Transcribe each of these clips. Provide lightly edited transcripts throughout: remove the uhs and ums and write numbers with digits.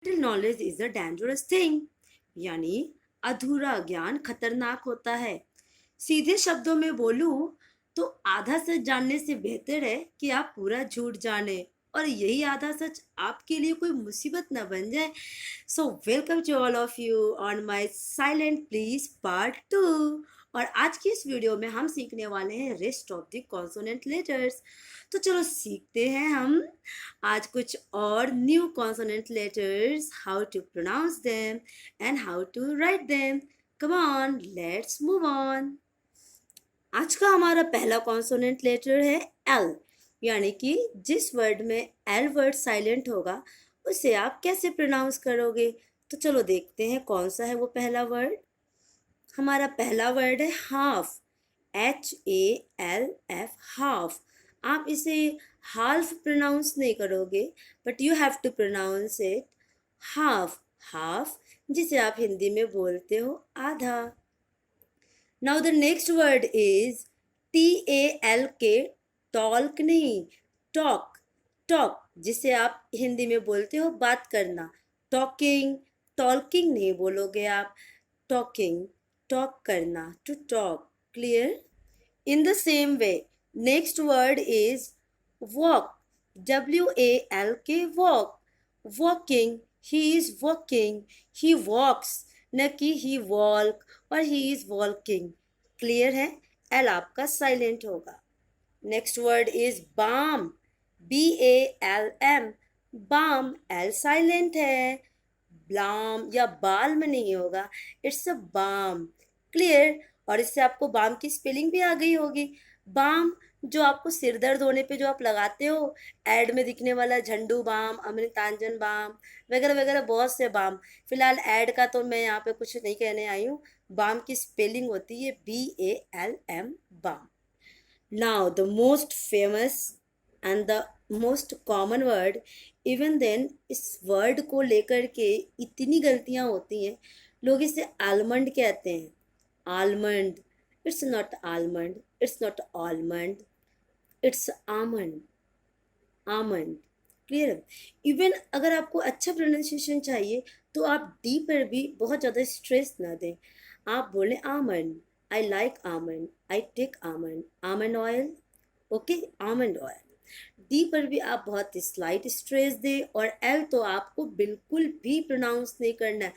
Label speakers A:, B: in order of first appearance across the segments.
A: Little knowledge is a dangerous thing, यानी अधूरा ज्ञान खतरनाक होता है। सीधे शब्दों में बोलूं तो आधा सच जानने से बेहतर है कि आप पूरा झूठ जाने और यही आधा सच आपके लिए कोई मुसीबत न बन जाए। So welcome to all of you on my silent please part 2। और आज की इस वीडियो में हम सीखने वाले हैं rest of the consonant letters. तो चलो सीखते हैं हम आज कुछ और new consonant letters, how to pronounce them and how to write them. Come on, let's move on. आज का हमारा पहला कॉन्सोनेंट लेटर है एल, यानी कि जिस वर्ड में एल वर्ड साइलेंट होगा उसे आप कैसे प्रोनाउंस करोगे। तो चलो देखते हैं कौन सा है वो पहला वर्ड। हमारा पहला वर्ड है हाफ, HALF, हाफ। आप इसे हाल्फ प्रोनाउंस नहीं करोगे, but you have to pronounce it half, half, जिसे आप हिंदी में बोलते हो आधा। Now the next word is TALK, talk नहीं, टॉक, टॉक, जिसे आप हिंदी में बोलते हो बात करना, टॉकिंग, टॉल्किंग नहीं बोलोगे आप, टॉकिंग, टॉक करना, to talk, clear. In the same way next word is walk, WALK, walk, walking, he is walking, he walks, न कि ही वॉल्क और ही इज वॉल्किंग, क्लियर है। एल आपका साइलेंट होगा। Next word is balm, BALM, balm, L silent है। ब्लाम या बाल में नहीं होगा, इट्स अ बाम, क्लियर। और इससे आपको बाम की स्पेलिंग भी आ गई होगी। बाम जो आपको सिर दर्द होने पे जो आप लगाते हो, एड में दिखने वाला झंडू बाम, अमृतांजन बाम, वगैरह वगैरह बहुत से बाम। फिलहाल एड का तो मैं यहाँ पे कुछ नहीं कहने आई हूँ। बाम की स्पेलिंग होती है BALM, balm. Now, the most famous and the most common word, even then इस वर्ड को लेकर के इतनी गलतियां होती हैं। लोग इसे आलमंड कहते हैं, almond. It's not almond, it's not almond, it's almond, almond, clear. Even अगर आपको अच्छा प्रोनाउंसिएशन चाहिए तो आप डी पर भी बहुत ज़्यादा स्ट्रेस ना दें, आप बोलें almond. I like almond, I take almond, almond oil, okay, almond oil. D पर भी आप बहुत स्लाइट स्ट्रेस दें और एल तो आपको बिल्कुल भी प्रोनाउंस नहीं करना है।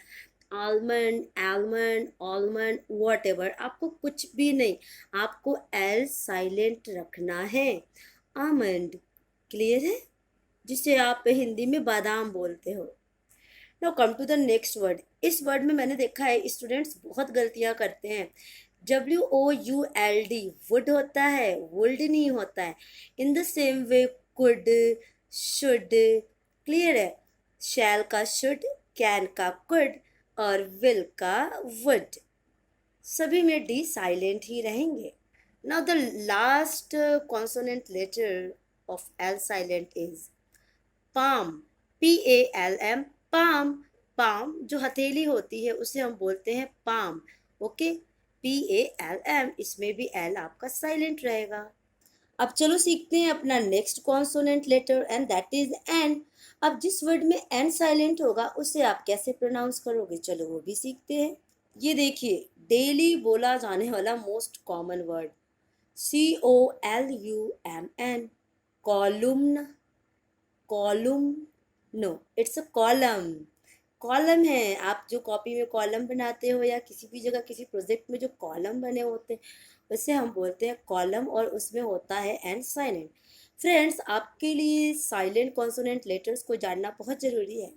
A: Almond, almond, almond, what ever, आपको कुछ भी नहीं, आपको एल साइलेंट रखना है, आमंड, क्लियर है, जिसे आप हिंदी में बादाम बोलते हो। Now come to the next word. इस वर्ड में मैंने देखा है स्टूडेंट्स बहुत गलतियां करते हैं। WOULD, वुड होता है, वुल्ड नहीं होता है। In the same way could, should, clear है। शैल का शुड, कैन का कुड और विल का वुड, सभी में डी साइलेंट ही रहेंगे। Now the last consonant letter of L silent is palm, PALM, palm. Palm जो हथेली होती है उसे हम बोलते हैं पाम, ओके, PALM, इसमें भी एल आपका साइलेंट रहेगा। अब चलो सीखते हैं अपना next consonant letter and that is N. अब जिस वर्ड में एन साइलेंट होगा उसे आप कैसे प्रोनाउंस करोगे, चलो वो भी सीखते हैं। ये देखिए डेली बोला जाने वाला most common word, COLUMN, column, column, no, it's a column, column है। आप जो कॉपी में कॉलम बनाते हो या किसी भी जगह किसी प्रोजेक्ट में जो कॉलम बने होते हैं उसे हम बोलते हैं कॉलम, और उसमें होता है एन साइलेंट। फ्रेंड्स, आपके लिए साइलेंट कॉन्सोनेंट लेटर्स को जानना बहुत ज़रूरी है,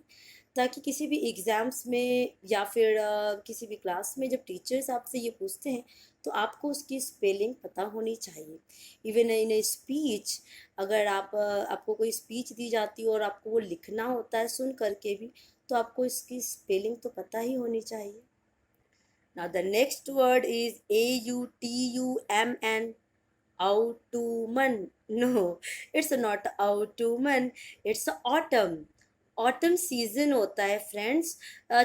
A: ताकि किसी भी एग्ज़ाम्स में या फिर किसी भी क्लास में जब टीचर्स आपसे ये पूछते हैं तो आपको उसकी स्पेलिंग पता होनी चाहिए। इवन इन स्पीच, अगर आपको कोई स्पीच दी जाती है और आपको वो लिखना होता है सुन करके भी, तो आपको इसकी स्पेलिंग तो पता ही होनी चाहिए। Now the next word is AUTUMN, autumn, no, it's not autumn, it's autumn। Autumn season होता है फ्रेंड्स,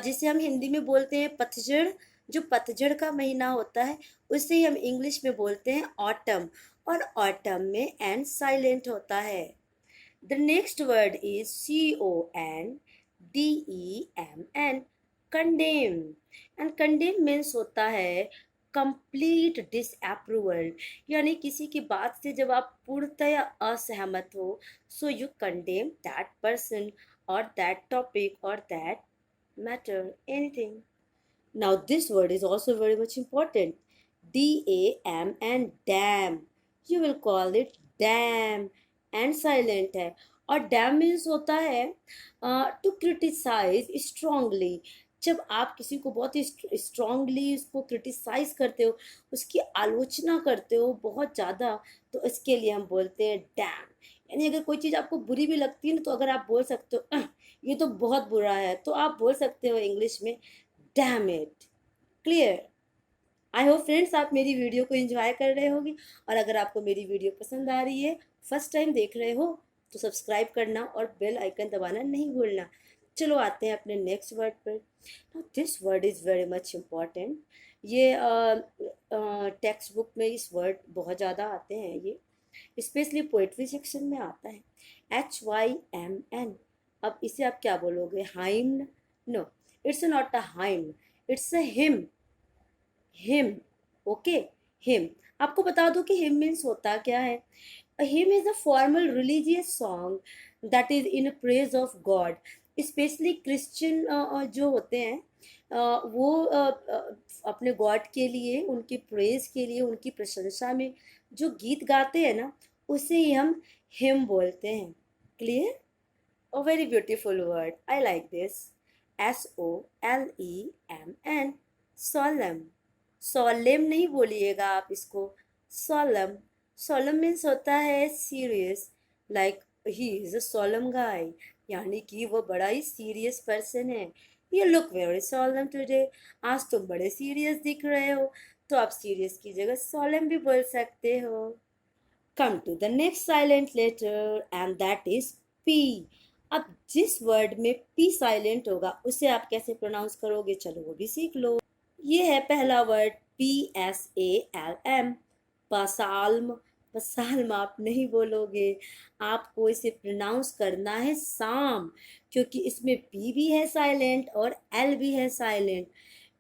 A: जिसे हम हिंदी में बोलते हैं पतझड़। जो पतझड़ का महीना होता है उसे ही हम इंग्लिश में बोलते हैं ऑटम, और ऑटम में एन साइलेंट होता है। The next word is CON, DEMN, condemn. And condemn means होता है कंप्लीट डिसअप्रूवल, यानी किसी की बात से जब आप पूर्णतया असहमत हो, so you condemn that person or that topic or that matter, anything. Now this word is also very much important. DAM and damn. You will call it damn and silent है। और damn means होता है to criticize strongly। जब आप किसी को बहुत ही strongly उसको क्रिटिसाइज करते हो, उसकी आलोचना करते हो बहुत ज़्यादा, तो इसके लिए हम बोलते हैं डैम। यानी अगर कोई चीज़ आपको बुरी भी लगती है ना, तो अगर आप बोल सकते हो ये तो बहुत बुरा है, तो आप बोल सकते हो इंग्लिश में damn it. Clear? I hope friends आप मेरी वीडियो को एंजॉय कर रहे होगी, और अगर आपको मेरी वीडियो पसंद आ रही है, फर्स्ट टाइम देख रहे हो, तो सब्सक्राइब करना और बेल आइकन दबाना नहीं भूलना। चलो आते हैं अपने नेक्स्ट वर्ड पर। Now this word is very much important. ये टेक्स्ट बुक में इस वर्ड बहुत ज़्यादा आते हैं, ये स्पेशली पोइट्री सेक्शन में आता है। HYMN। अब इसे आप क्या बोलोगे? Hymn? No, it's not a hymn, it's a hymn. Hymn, okay, hymn. आपको बता दूं कि हिम मीन्स होता क्या है। Hymn is a formal religious song that is in praise of God. Specially Christian जो होते हैं वो अपने गॉड के लिए, उनकी प्रेज के लिए, उनकी प्रशंसा में जो गीत गाते हैं ना, उसे ही हम हिम बोलते हैं। Clear? A very beautiful word, I like this. SOLEMN, solemn. Solemn नहीं बोलिएगा आप इसको, सोलम। सोलम मीन्स होता है serious, like he is a solemn guy, यानी कि वो बड़ा ही सीरियस पर्सन है। You look very solemn today, आज तुम बड़े सीरियस दिख रहे हो, तो आप सीरियस की जगह सोलम भी बोल सकते हो। Come to the next silent letter and that is P. अब जिस वर्ड में पी साइलेंट होगा उसे आप कैसे प्रोनाउंस करोगे, चलो वो भी सीख लो। ये है पहला वर्ड PSALM, पसाल्म। पसाल्म आप नहीं बोलोगे, आपको इसे प्रोनाउंस करना है साम, क्योंकि इसमें पी भी है साइलेंट और एल भी है साइलेंट।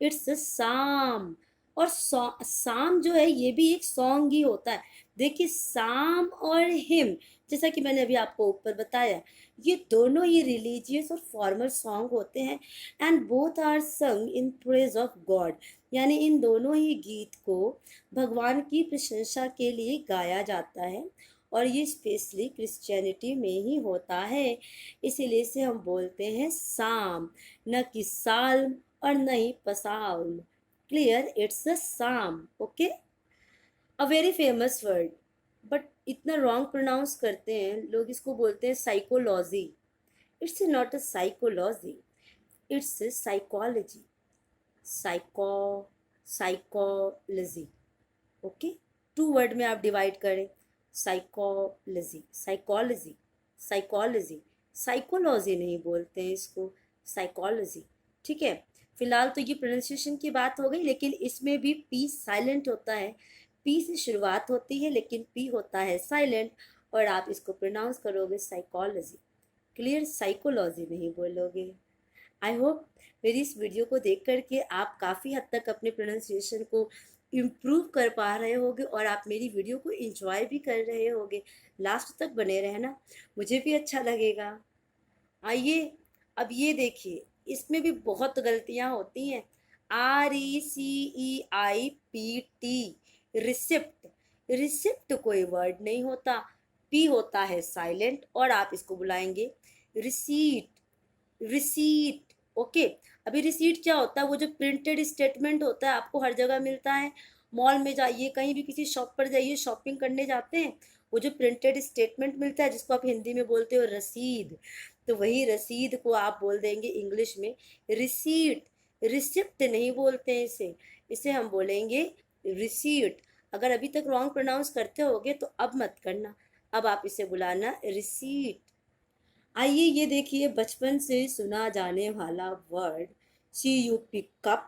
A: इट्स साम। और साम जो है ये भी एक सॉन्ग ही होता है। देखिए साम और हिम, जैसा कि मैंने अभी आपको ऊपर बताया, ये दोनों ही रिलीजियस और फॉर्मल सॉन्ग होते हैं, एंड बोथ आर संग इन प्रेज ऑफ गॉड। यानी इन दोनों ही गीत को भगवान की प्रशंसा के लिए गाया जाता है, और ये स्पेशली क्रिश्चियनिटी में ही होता है, इसीलिए इसे हम बोलते हैं साम, न कि साल्म और न ही पसाल्म। Clear? It's a psalm, okay. A very famous word, but इतना रॉन्ग प्रोनाउंस करते हैं लोग, इसको बोलते हैं psychology. It's not a psychology, it's psychology. Psycho psychology, okay. Two word में आप डिवाइड करें, साइकोलॉजी, साइकोलॉजी, साइकोलॉजी। साइकोलॉजी नहीं बोलते हैं इसको, साइकोलॉजी। ठीक है, फिलहाल तो ये प्रोनाउंसिएशन की बात हो गई, लेकिन इसमें भी पी साइलेंट होता है। पी से शुरुआत होती है लेकिन पी होता है साइलेंट, और आप इसको प्रोनाउंस करोगे साइकोलॉजी। क्लियर? साइकोलॉजी नहीं बोलोगे। आई होप मेरी इस वीडियो को देख करके आप काफ़ी हद तक अपने प्रोनाउंसिएशन को इम्प्रूव कर पा रहे होगे, और आप मेरी वीडियो को एंजॉय भी कर रहे होगे। लास्ट तक बने रहना, मुझे भी अच्छा लगेगा। आइए, अब ये देखिए, इसमें भी बहुत गलतियां होती हैं। RECEIPT, receipt. रिसिप्ट कोई वर्ड नहीं होता, पी होता है साइलेंट, और आप इसको बुलाएंगे रिसीट। Receipt, okay. अभी रिसीट क्या होता है? वो जो प्रिंटेड स्टेटमेंट होता है, आपको हर जगह मिलता है। मॉल में जाइए, कहीं भी किसी शॉप पर जाइए, शॉपिंग करने जाते हैं, वो जो प्रिंटेड स्टेटमेंट मिलता है, जिसको आप हिंदी में बोलते हो रसीद, तो वही रसीद को आप बोल देंगे इंग्लिश में रिसीट। रिसिप्ट नहीं बोलते हैं इसे, इसे हम बोलेंगे रिसीट। अगर अभी तक रॉन्ग प्रोनाउंस करते होगे तो अब मत करना, अब आप इसे बुलाना रिसीट। आइए ये देखिए, बचपन से सुना जाने वाला word CUP, cup.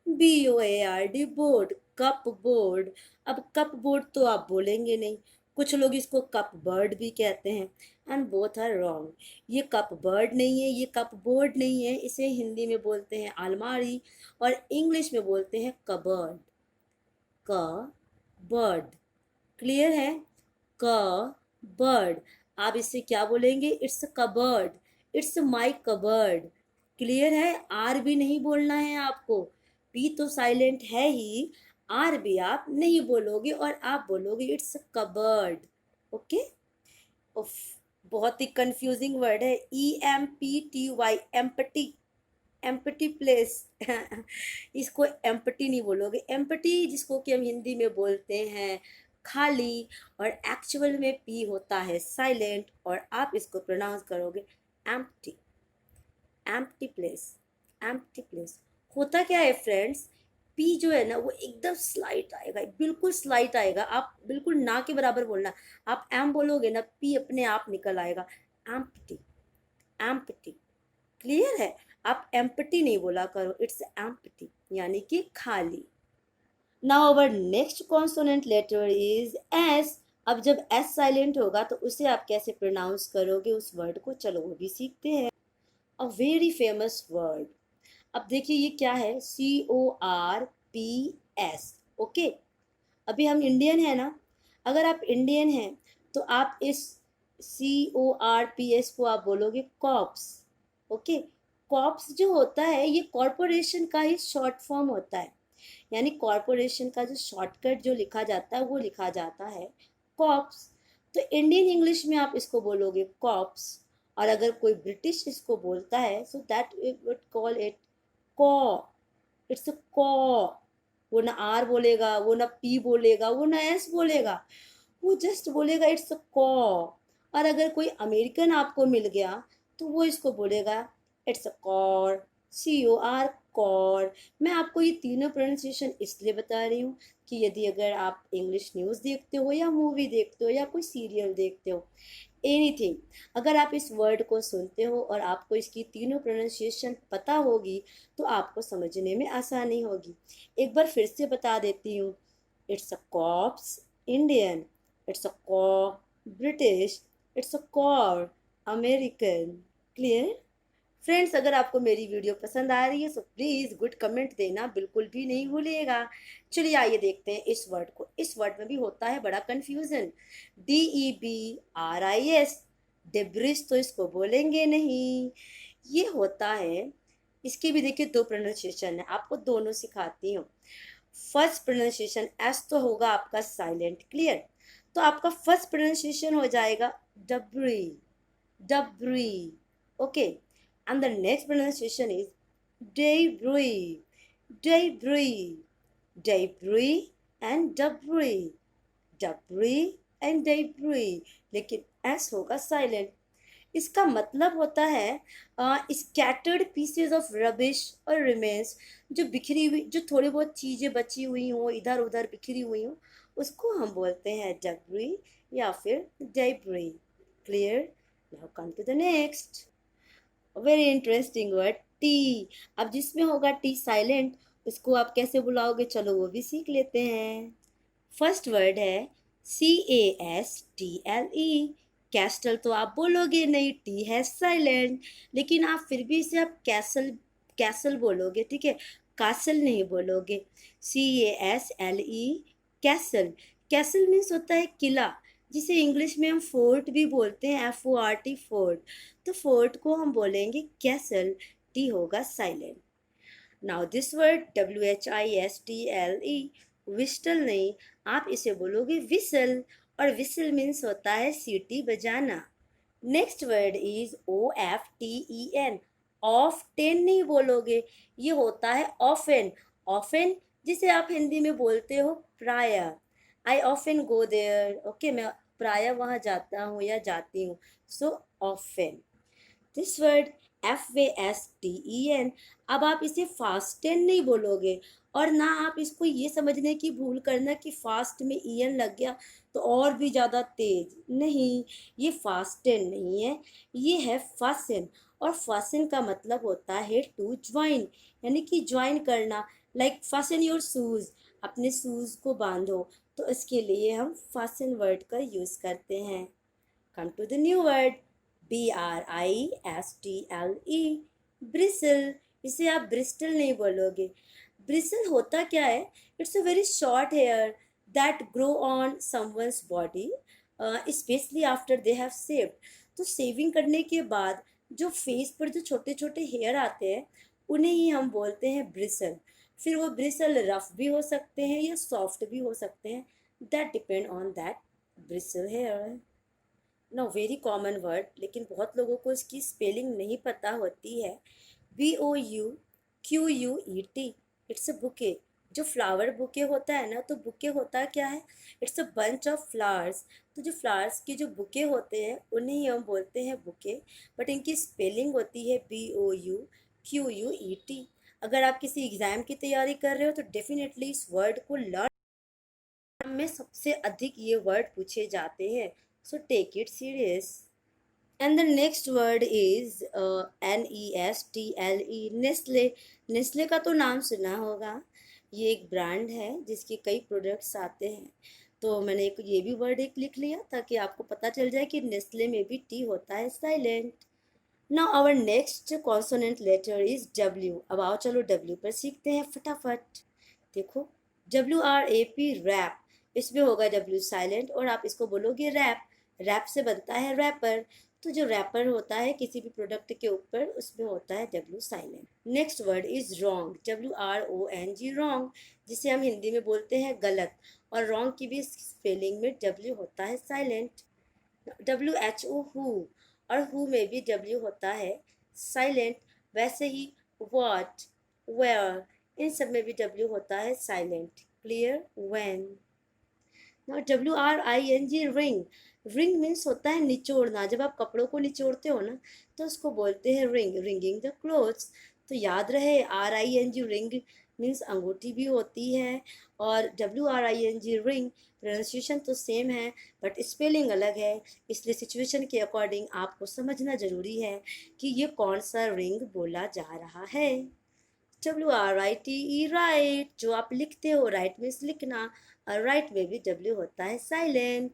A: BOARD, board. Cup board. अब कप बोर्ड तो आप बोलेंगे नहीं, कुछ लोग इसको कप बर्ड भी कहते हैं, एंड बोथ आर रॉन्ग। ये कप बर्ड नहीं है, ये कप बोर्ड नहीं है, इसे हिंदी में बोलते हैं अलमारी और इंग्लिश में बोलते हैं कबर्ड। क बर्ड, क्लियर है? क बर्ड। आप इससे क्या बोलेंगे? It's cupboard, it's my cupboard. Clear है? आर भी नहीं बोलना है आपको, पी तो साइलेंट है ही, आर भी आप नहीं बोलोगे और आप बोलोगे इट्स कबर्ड। ओके। उफ, बहुत ही कंफ्यूजिंग वर्ड है, EMPTY, एम्पटी, एम्पटी प्लेस। इसको एम्पटी नहीं बोलोगे, एम्पटी जिसको कि हम हिंदी में बोलते हैं खाली, और एक्चुअल में पी होता है साइलेंट, और आप इसको प्रोनाउंस करोगे empty, empty place, empty place. होता क्या है फ्रेंड्स, पी जो है ना वो एकदम स्लाइट आएगा, बिल्कुल स्लाइट आएगा, आप बिल्कुल ना के बराबर बोलना। आप एम बोलोगे ना, पी अपने आप निकल आएगा, एम्प्टी, एम्प्टी। क्लियर है? आप एम्प्टी नहीं बोला करो, इट्स एम्प्टी, यानी कि खाली। Now our next consonant letter is S. अब जब एस साइलेंट होगा तो उसे आप कैसे प्रोनाउंस करोगे उस वर्ड को, चलो वो भी सीखते हैं। अ वेरी फेमस वर्ड। अब देखिए ये क्या है, CORPS। ओके, अभी हम इंडियन है ना, अगर आप इंडियन हैं तो आप इस CORPS को आप बोलोगे कॉप्स। ओके, कॉप्स जो होता है ये कॉरपोरेशन का ही शॉर्ट फॉर्म होता है, यानी कॉरपोरेशन का जो शॉर्टकट जो लिखा जाता है वो लिखा जाता है कॉप्स। तो इंडियन इंग्लिश में आप इसको बोलोगे कॉप्स, और अगर कोई ब्रिटिश इसको बोलता है so that would call it कॉ, इट्स अ कॉ। वो ना आर बोलेगा, वो ना पी बोलेगा, वो ना एस बोलेगा, वो जस्ट बोलेगा इट्स अ कॉ। और अगर कोई अमेरिकन आपको मिल गया तो वो इसको बोलेगा it's a corps, COR, corps. मैं आपको ये तीनों प्रोनाउंसिएशन इसलिए बता रही हूँ कि यदि अगर आप इंग्लिश न्यूज़ देखते हो या मूवी देखते हो या कोई सीरियल देखते हो, एनीथिंग, अगर आप इस वर्ड को सुनते हो और आपको इसकी तीनों प्रोनाउंसिएशन पता होगी तो आपको समझने में आसानी होगी। एक बार फिर से बता देती हूँ, it's a corps Indian, it's a कॉ British, it's a corps American. Clear? Friends, अगर आपको मेरी वीडियो पसंद आ रही है तो प्लीज़ गुड कमेंट देना बिल्कुल भी नहीं भूलिएगा। चलिए आइए देखते हैं इस वर्ड को। इस वर्ड में भी होता है बड़ा कंफ्यूजन, DEBRIS, डिब्रिस तो इसको बोलेंगे नहीं, ये होता है। इसके भी देखिए दो प्रोनाउंसिएशन है, आपको दोनों सिखाती हूँ। फर्स्ट प्रोनाउंसिएशन एस तो होगा आपका साइलेंट, क्लियर? तो आपका फर्स्ट प्रोनाउंसिएशन हो जाएगा debris, debris. Okay, and the next pronunciation is debris, debris, debris and debris, debris and debris, लेकिन एस होगा साइलेंट। इसका मतलब होता है स्कैटर्ड पीसेज ऑफ रबिश और रिमेन्स, जो बिखरी हुई, जो थोड़ी बहुत चीज़ें बची हुई हों, इधर उधर बिखरी हुई हों, उसको हम बोलते हैं डब्री या फिर debris. Clear? Now come to the next very interesting word, T. अब जिसमें होगा टी साइलेंट, उसको आप कैसे बुलाओगे, चलो वो भी सीख लेते हैं। फर्स्ट वर्ड है CASTLE, कैस्टल तो आप बोलोगे नहीं, टी है साइलेंट, लेकिन आप फिर भी इसे आप कैसल, कैसल बोलोगे, ठीक है, कासल नहीं बोलोगे। CASLE, castle. कैसल मीन्स होता है किला, जिसे इंग्लिश में हम फोर्ट भी बोलते हैं, FORT, फोर्ट। तो फोर्ट को हम बोलेंगे कैसल, टी होगा silent. Now this word WHISTLE, विस्टल नहीं, आप इसे बोलोगे विसल, और विसल मीन्स होता है सीटी बजाना। Next word is OFTEN, of ten नहीं बोलोगे, ये होता है ऑफन, ऑफन जिसे आप हिंदी में बोलते हो प्राय। I often go there, okay, मैं प्राय वहाँ जाता हूँ या जाती हूँ, so often. This word FASTEN, अब आप इसे फास्टन नहीं बोलोगे, और ना आप इसको ये समझने की भूल करना कि फास्ट में EN लग गया तो और भी ज़्यादा तेज, नहीं, ये फास्टन नहीं है, ये है फासन। और फासन का मतलब होता है टू ज्वाइन, यानी कि ज्वाइन करना। लाइक फासन योर शूज़, अपने शूज़ को बांधो, तो इसके लिए हम फास्टन वर्ड का यूज़ करते हैं। कम to the new word, BRISTLE, bristle. इसे आप ब्रिस्टल नहीं बोलोगे। ब्रिसल होता क्या है? It's a very short hair that grow on someone's body, specially after they have saved. तो सेविंग करने के बाद जो फेस पर जो छोटे छोटे हेयर आते हैं, उन्हें ही हम बोलते हैं ब्रिसल। फिर वो ब्रिसल रफ भी हो सकते हैं या सॉफ्ट भी हो सकते हैं, that depend on that bristle hair. No very common word, लेकिन बहुत लोगों को इसकी स्पेलिंग नहीं पता होती है। BOUQUET, it's a bouquet. जो फ्लावर बुके होता है ना, तो बुके होता क्या है? It's a bunch of flowers. तो जो फ्लावर्स के जो बुके होते हैं उन्हें ही हम बोलते हैं बुके, बट इनकी स्पेलिंग होती है BOUQUET। अगर आप किसी एग्ज़ाम की तैयारी कर रहे हो तो डेफिनेटली इस वर्ड को लर्न में सबसे अधिक ये वर्ड पूछे जाते हैं, so take it serious. And the next word is NESTLE, Nestle. Nestle का तो नाम सुना होगा। ये एक ब्रांड है जिसके कई प्रोडक्ट्स आते हैं। तो मैंने एक ये भी वर्ड एक लिख लिया ताकि आपको पता चल जाए कि नेस्ले में भी टी होता है silent. Now our next consonant letter is W। अब आओ चलो W पर सीखते हैं फटाफट। देखो, WRAP, रैप। इसमें होगा W साइलेंट और आप इसको बोलोगे रैप। रैप से बनता है रैपर। तो जो रैपर होता है किसी भी प्रोडक्ट के ऊपर, उसमें होता है W silent. Next word is wrong, WRONG, wrong, जिसे हम हिंदी में बोलते हैं गलत। और रॉन्ग की भी स्पेलिंग में W होता है साइलेंट। WHO, हु, और हु में भी W होता है साइलेंट। वैसे ही व्हाट, वेयर, इन सब में भी W होता है silent. Clear? When. Now WRING, ring. Ring means होता है निचोड़ना। जब आप कपड़ों को निचोड़ते हो ना, तो उसको बोलते हैं रिंग, रिंगिंग द क्लोथ्स। तो याद रहे, RING, रिंग मीन्स अंगूठी भी होती है, और WRING, रिंग, प्रोनाउंसिएशन तो सेम है बट स्पेलिंग अलग है। इसलिए सिचुएशन के अकॉर्डिंग आपको समझना ज़रूरी है कि ये कौन सा रिंग बोला जा रहा है। WRITE, right. जो आप लिखते हो, राइट मीन्स लिखना, और राइट में भी W होता है साइलेंट।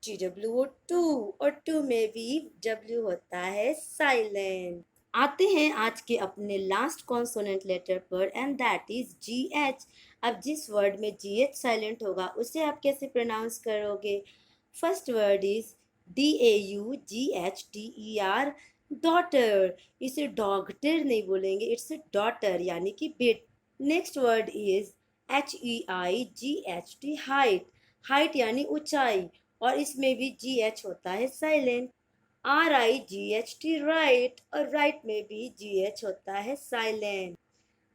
A: GWO, टू, और टू में भी W होता है साइलेंट। आते हैं आज के अपने लास्ट कॉन्सोनेंट लेटर पर, एंड दैट इज GH। अब जिस वर्ड में GH साइलेंट होगा उसे आप कैसे प्रोनाउंस करोगे? First word is DAUGHTER, daughter. इसे डॉगटर नहीं बोलेंगे, इट्स डॉटर यानी कि बेट। Next word is HEIGHT, height. Height यानी ऊंचाई, और इसमें भी GH होता है साइलेंट। RIGHT, राइट, और राइट में भी GH होता है साइलेंट।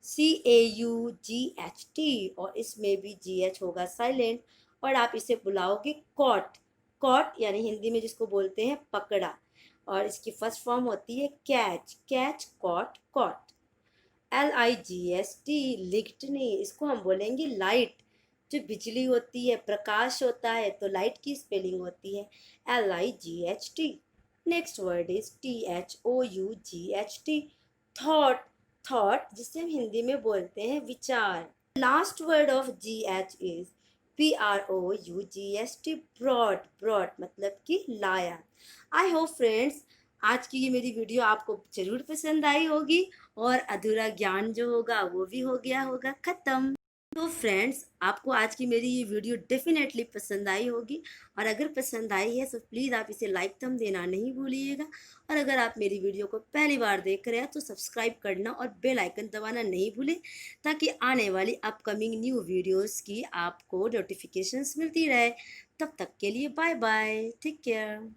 A: CAUGHT, और इसमें भी GH होगा साइलेंट, और आप इसे बुलाओगे कॉट। कॉट यानी हिंदी में जिसको बोलते हैं पकड़ा, और इसकी फर्स्ट फॉर्म होती है catch. Catch, caught, caught. LIGHT, लिग्ट नहीं, इसको हम बोलेंगे लाइट। जो बिजली होती है, प्रकाश होता है, तो लाइट की स्पेलिंग होती है LIGHT। Next word is THOUGHT, thought. Thought जिसे हम हिंदी में बोलते हैं विचार। Last word of GH is PROUGST, brought. Brought मतलब कि लाया। आई होप फ्रेंड्स, आज की ये मेरी वीडियो आपको ज़रूर पसंद आई होगी, और अधूरा ज्ञान जो होगा वो भी हो गया होगा ख़त्म। तो फ्रेंड्स, आपको आज की मेरी ये वीडियो डेफिनेटली पसंद आई होगी, और अगर पसंद आई है तो प्लीज़ आप इसे लाइक थम देना नहीं भूलिएगा। और अगर आप मेरी वीडियो को पहली बार देख रहे हैं तो सब्सक्राइब करना और बेल आइकन दबाना नहीं भूलें, ताकि आने वाली अपकमिंग न्यू वीडियोस की आपको नोटिफिकेशंस मिलती रहे। तब तक के लिए बाय बाय, टेक केयर।